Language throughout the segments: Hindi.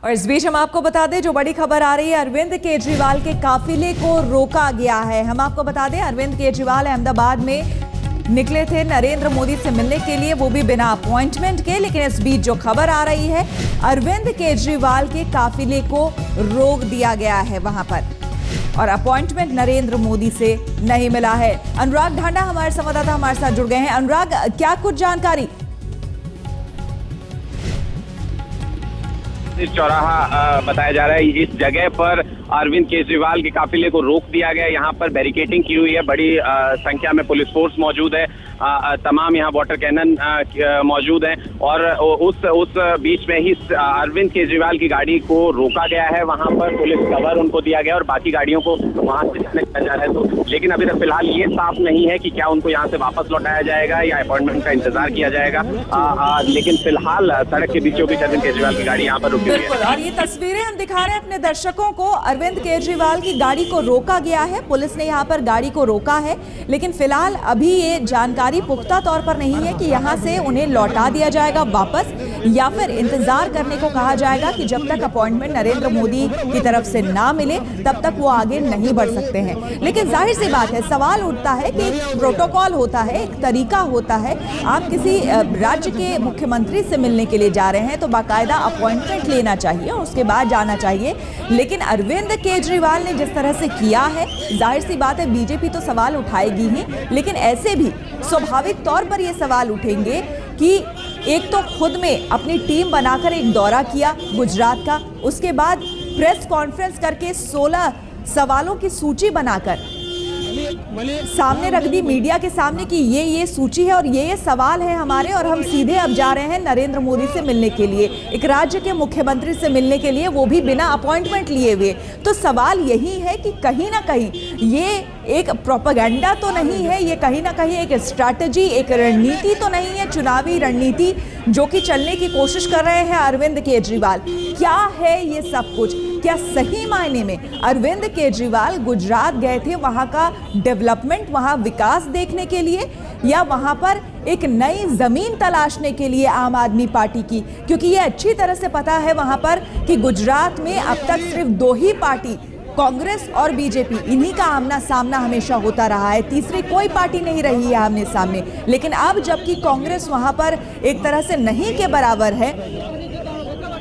और इस बीच हम आपको बता दें जो बड़ी खबर आ रही है, अरविंद केजरीवाल के काफिले को रोका गया है। हम आपको बता दें अरविंद केजरीवाल अहमदाबाद में निकले थे नरेंद्र मोदी से मिलने के लिए, वो भी बिना अपॉइंटमेंट के। लेकिन इस बीच जो खबर आ रही है, अरविंद केजरीवाल के काफिले को रोक दिया गया है वहां पर, और अपॉइंटमेंट नरेंद्र मोदी से नहीं मिला है। अनुराग ढांडा हमारे संवाददाता हमारे साथ जुड़ गए हैं। अनुराग, क्या कुछ जानकारी? इस चौराहा बताया जा रहा है, इस जगह पर अरविंद केजरीवाल के काफिले को रोक दिया गया। यहाँ पर बैरिकेडिंग की हुई है, बड़ी संख्या में पुलिस फोर्स मौजूद है, तमाम यहाँ वाटर कैनन मौजूद हैं, और उस बीच में ही अरविंद केजरीवाल की गाड़ी को रोका गया है। वहाँ पर पुलिस कवर उनको दिया गया और बाकी गाड़ियों को वहाँ से जाने दिया जा रहा है। तो लेकिन अभी तक फिलहाल ये साफ नहीं है कि क्या उनको यहाँ से वापस लौटाया जाएगा या अपॉइंटमेंट का इंतजार किया जाएगा। लेकिन फिलहाल सड़क के बीचों बीच अरविंद केजरीवाल की गाड़ी यहाँ पर रुकी हुई है। और ये तस्वीरें हम दिखा रहे हैं अपने दर्शकों को। अरविंद केजरीवाल की गाड़ी को रोका गया है, पुलिस ने यहाँ पर गाड़ी को रोका है, लेकिन फिलहाल अभी ये जानकारी पुख्ता तौर पर नहीं है कि यहाँ से उन्हें लौटा दिया जाएगा वापस, या फिर इंतजार करने को कहा जाएगा कि जब तक अपॉइंटमेंट नरेंद्र मोदी की तरफ से ना मिले तब तक वो आगे नहीं बढ़ सकते हैं। लेकिन जाहिर सी बात है, सवाल उठता है कि एक प्रोटोकॉल होता है, एक तरीका होता है। आप किसी राज्य के मुख्यमंत्री से मिलने के लिए जा रहे हैं तो बाकायदा अपॉइंटमेंट लेना चाहिए और उसके बाद जाना चाहिए। लेकिन अरविंद केजरीवाल ने जिस तरह से किया है, जाहिर सी बात है बीजेपी तो सवाल उठाएगी ही, लेकिन ऐसे भी स्वाभाविक तौर पर ये सवाल उठेंगे कि एक तो खुद में अपनी टीम बनाकर एक दौरा किया गुजरात का, उसके बाद प्रेस कॉन्फ्रेंस करके 16 सवालों की सूची बनाकर सामने रख दी मीडिया के सामने कि ये सूची है और ये सवाल है हमारे, और हम सीधे अब जा रहे हैं नरेंद्र मोदी से मिलने के लिए, एक राज्य के मुख्यमंत्री से मिलने के लिए, वो भी बिना अपॉइंटमेंट लिए हुए। तो सवाल यही है कि कहीं ना कहीं ये एक प्रोपेगेंडा तो नहीं है, ये कहीं ना कहीं एक स्ट्रैटेजी, एक रणनीति तो नहीं है, चुनावी रणनीति जो कि चलने की कोशिश कर रहे हैं अरविंद केजरीवाल। क्या है ये सब कुछ? क्या सही मायने में अरविंद केजरीवाल गुजरात गए थे वहां का डेवलपमेंट, वहां विकास देखने के लिए, या वहां पर एक नई जमीन तलाशने के लिए आम आदमी पार्टी की? क्योंकि ये अच्छी तरह से पता है वहां पर कि गुजरात में अब तक सिर्फ 2 ही पार्टी, कांग्रेस और बीजेपी, इन्हीं का आमना सामना हमेशा होता रहा है, तीसरी कोई पार्टी नहीं रही है आमने सामने। लेकिन अब जबकि कांग्रेस वहां पर एक तरह से नहीं के बराबर है,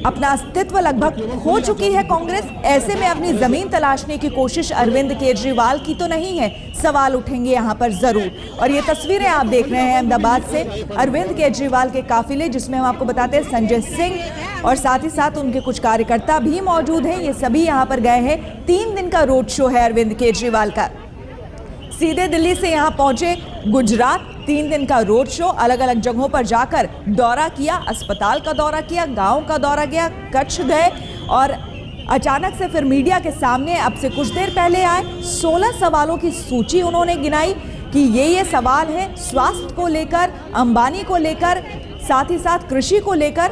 अपना अस्तित्व लगभग खो चुकी है कांग्रेस, ऐसे में अपनी जमीन तलाशने की कोशिश अरविंद केजरीवाल की तो नहीं है? सवाल उठेंगे यहाँ पर जरूर। और ये तस्वीरें आप देख रहे हैं अहमदाबाद से अरविंद केजरीवाल के काफिले, जिसमें हम आपको बताते हैं संजय सिंह और साथ ही साथ उनके कुछ कार्यकर्ता भी मौजूद हैं। ये सभी यहाँ पर गए हैं। 3 दिन का रोड शो है अरविंद केजरीवाल का। सीधे दिल्ली से यहाँ पहुंचे गुजरात, 3 दिन का रोड शो, अलग अलग जगहों पर जाकर दौरा किया, अस्पताल का दौरा किया, गांव का दौरा किया, कच्छ गए, और अचानक से फिर मीडिया के सामने अब से कुछ देर पहले आए। 16 सवालों की सूची उन्होंने गिनाई कि ये सवाल है स्वास्थ्य को लेकर, अंबानी को लेकर, साथ ही साथ कृषि को लेकर,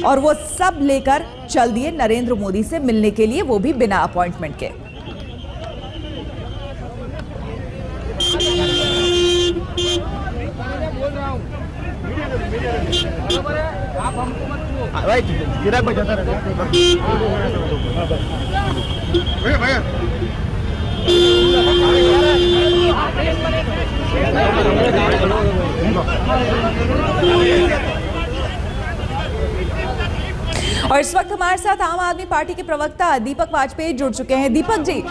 और वो सब लेकर चल दिए नरेंद्र मोदी से मिलने के लिए, वो भी बिना अपॉइंटमेंट के। आप हमको मत गिरा बजाता रहता भैया और इस वक्त हमारे साथ आम आदमी पार्टी के प्रवक्ता दीपक वाजपेयी जुड़ चुके हैं। दीपक जी,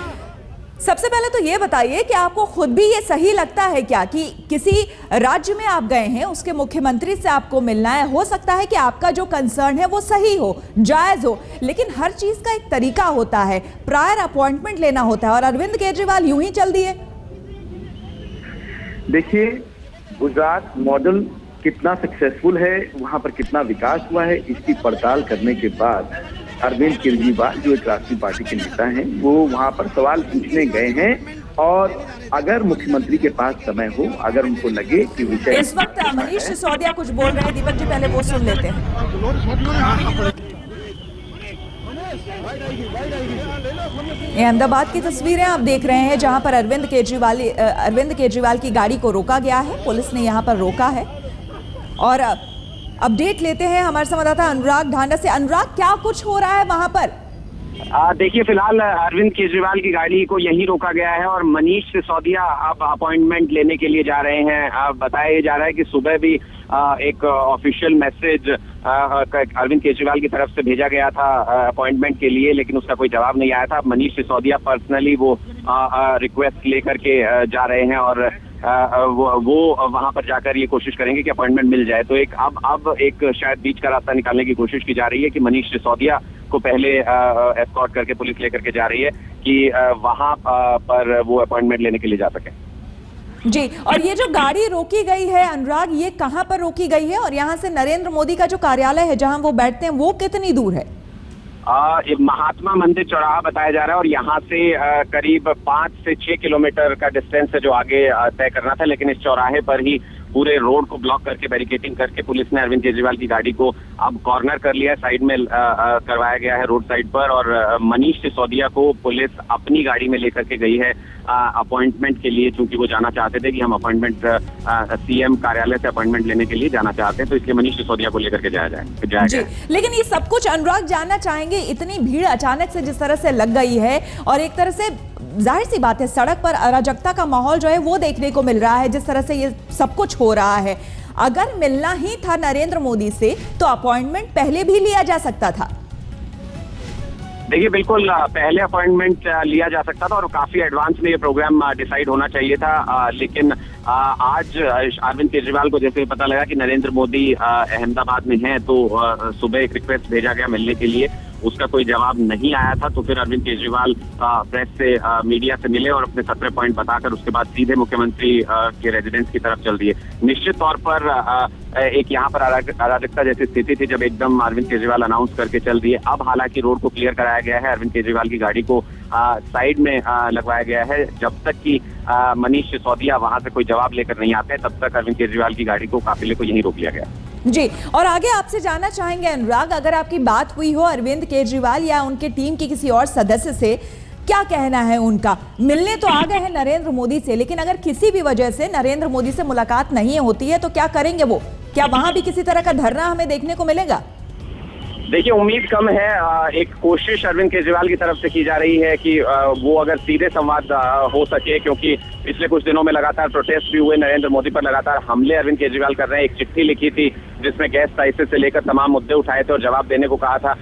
सबसे पहले तो ये बताइए कि आपको खुद भी ये सही लगता है क्या कि किसी राज्य में आप गए हैं, उसके मुख्यमंत्री से आपको मिलना है? हो सकता है कि आपका जो कंसर्न है वो सही हो, जायज हो, लेकिन हर चीज का एक तरीका होता है, प्रायर अपॉइंटमेंट लेना होता है, और अरविंद केजरीवाल यूं ही चल दिए। देखिए, गुजरात मॉडल कितना सक्सेसफुल है, वहां पर कितना विकास हुआ है, इसकी पड़ताल करने के बाद अरविंद केजरीवाल जो एक राष्ट्रीय पार्टी के नेता हैं, वो वहां पर सवाल पूछने गए हैं। और अगर मुख्यमंत्री के पास समय हो, अगर उनको लगे कि विषय, इस वक्त मनीष सिसोदिया कुछ बोल रहे हैं, दीपक जी पहले वो सुन लेते हैं। ये अहमदाबाद की तस्वीरें आप देख रहे हैं, जहां पर अरविंद केजरीवाल की गाड़ी को रोका गया है, पुलिस ने यहां पर रोका है। और अपडेट लेते हैं हमारे संवाददाता अनुराग ढांडा से। अनुराग, क्या कुछ हो रहा है वहां पर? देखिए, फिलहाल अरविंद केजरीवाल की गाड़ी को यहीं रोका गया है और मनीष सिसोदिया अब अपॉइंटमेंट लेने के लिए जा रहे हैं। बताया जा रहा है कि सुबह भी एक ऑफिशियल मैसेज अरविंद केजरीवाल की तरफ से भेजा गया था अपॉइंटमेंट के लिए, लेकिन उसका कोई जवाब नहीं आया था। मनीष सिसोदिया पर्सनली वो रिक्वेस्ट लेकर के जा रहे हैं और वो वहां पर जाकर ये कोशिश करेंगे कि अपॉइंटमेंट मिल जाए। तो अब एक शायद बीच का रास्ता निकालने की कोशिश की जा रही है कि मनीष सिसोदिया को पहले एस्कॉर्ट करके पुलिस लेकर के जा रही है कि वहां पर वो अपॉइंटमेंट लेने के लिए जा सके। जी, और ये जो गाड़ी रोकी गई है अनुराग, ये कहां पर रोकी गई है और यहाँ से नरेंद्र मोदी का जो कार्यालय है जहां वो बैठते हैं वो कितनी दूर है? महात्मा मंदिर चौराहा बताया जा रहा है और यहाँ से करीब 5 से 6 किलोमीटर का डिस्टेंस है जो आगे तय करना था, लेकिन इस चौराहे पर ही पूरे रोड को ब्लॉक करके बैरिकेडिंग करके पुलिस ने अरविंद केजरीवाल की गाड़ी को अब कॉर्नर कर लिया है, साइड में करवाया गया है रोड साइड पर। और मनीष सिसोदिया को पुलिस अपनी गाड़ी में लेकर के गई है अपॉइंटमेंट के लिए, क्योंकि वो जाना चाहते थे कि हम अपॉइंटमेंट सीएम कार्यालय से अपॉइंटमेंट लेने के लिए जाना चाहते हैं, तो इसलिए मनीष सिसोदिया को लेकर के जाया जाए। लेकिन ये सब कुछ अनुराग जानना चाहेंगे, इतनी भीड़ अचानक से जिस तरह से लग गई है और एक तरह से जाहिर सी बात है सड़क पर अराजकता का माहौल जो है वो देखने को मिल रहा है, जिस तरह से ये सब कुछ हो रहा है। अगर मिलना ही था नरेंद्र मोदी से तो अपॉइंटमेंट पहले भी लिया जा सकता था। देखिए, बिल्कुल पहले अपॉइंटमेंट लिया जा सकता था और काफी एडवांस में ये प्रोग्राम डिसाइड होना चाहिए था, लेकिन आज अरविंद केजरीवाल को जैसे पता लगा कि नरेंद्र मोदी अहमदाबाद में हैं, तो सुबह एक रिक्वेस्ट भेजा गया मिलने के लिए, उसका कोई जवाब नहीं आया था। तो फिर अरविंद केजरीवाल प्रेस से मीडिया से मिले और अपने 17 पॉइंट बताकर उसके बाद सीधे मुख्यमंत्री के रेजिडेंस की तरफ चल दिए। निश्चित तौर पर एक यहाँ पर अराजकता जैसी स्थिति थी जब एकदम अरविंद केजरीवाल अनाउंस करके चल दिए। अब हालांकि रोड को क्लियर कराया गया है, अरविंद केजरीवाल की गाड़ी को साइड में लगवाया गया है। जब तक कि मनीष सिसोदिया वहां से कोई जवाब लेकर नहीं आते तब तक अरविंद केजरीवाल की गाड़ी को काफिले को यहीं रोक लिया गया। जी, और आगे आपसे जानना चाहेंगे अनुराग, अगर आपकी बात हुई हो अरविंद केजरीवाल या उनके टीम के किसी और सदस्य से, क्या कहना है उनका? मिलने तो आ गए हैं नरेंद्र मोदी से, लेकिन अगर किसी भी वजह से नरेंद्र मोदी से मुलाकात नहीं होती है तो क्या करेंगे वो? क्या वहां भी किसी तरह का धरना हमें देखने को मिलेगा? देखिए, उम्मीद कम है। एक कोशिश अरविंद केजरीवाल की तरफ से की जा रही है कि वो अगर सीधे संवाद हो सके, क्योंकि पिछले कुछ दिनों में लगातार प्रोटेस्ट भी हुए, नरेंद्र मोदी पर लगातार हमले अरविंद केजरीवाल कर रहे हैं। एक चिट्ठी लिखी थी जिसमें गैस प्राइसेस से लेकर तमाम मुद्दे उठाए थे और जवाब देने को कहा था।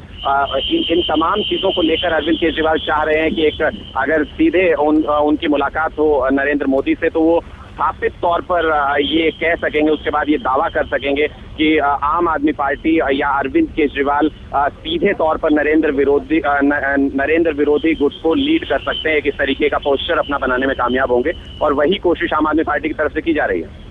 इन तमाम चीजों को लेकर अरविंद केजरीवाल चाह रहे हैं कि एक अगर सीधे उनकी मुलाकात हो नरेंद्र मोदी से तो वो स्थापित तौर पर ये कह सकेंगे, उसके बाद ये दावा कर सकेंगे कि आम आदमी पार्टी या अरविंद केजरीवाल सीधे तौर पर नरेंद्र विरोधी गुट को लीड कर सकते हैं, किस तरीके का पोस्टर अपना बनाने में कामयाब होंगे, और वही कोशिश आम आदमी पार्टी की तरफ से की जा रही है।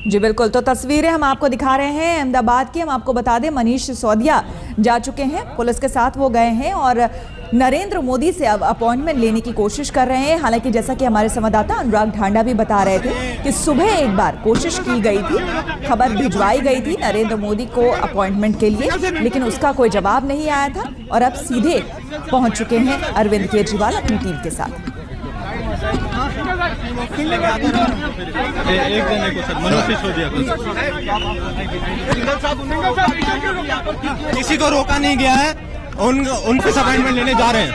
जी बिल्कुल, तो तस्वीरें हम आपको दिखा रहे हैं अहमदाबाद की। हम आपको बता दें मनीष सिसोदिया जा चुके हैं, पुलिस के साथ वो गए हैं और नरेंद्र मोदी से अब अपॉइंटमेंट लेने की कोशिश कर रहे हैं। हालांकि जैसा कि हमारे संवाददाता अनुराग ढांडा भी बता रहे थे कि सुबह एक बार कोशिश की गई थी, खबर भिजवाई गई थी नरेंद्र मोदी को अपॉइंटमेंट के लिए, लेकिन उसका कोई जवाब नहीं आया था और अब सीधे पहुंच चुके हैं अरविंद केजरीवाल अपनी टीम के साथ। किसी को रोका नहीं गया है, उनके अपॉइंटमेंट लेने जा रहे हैं।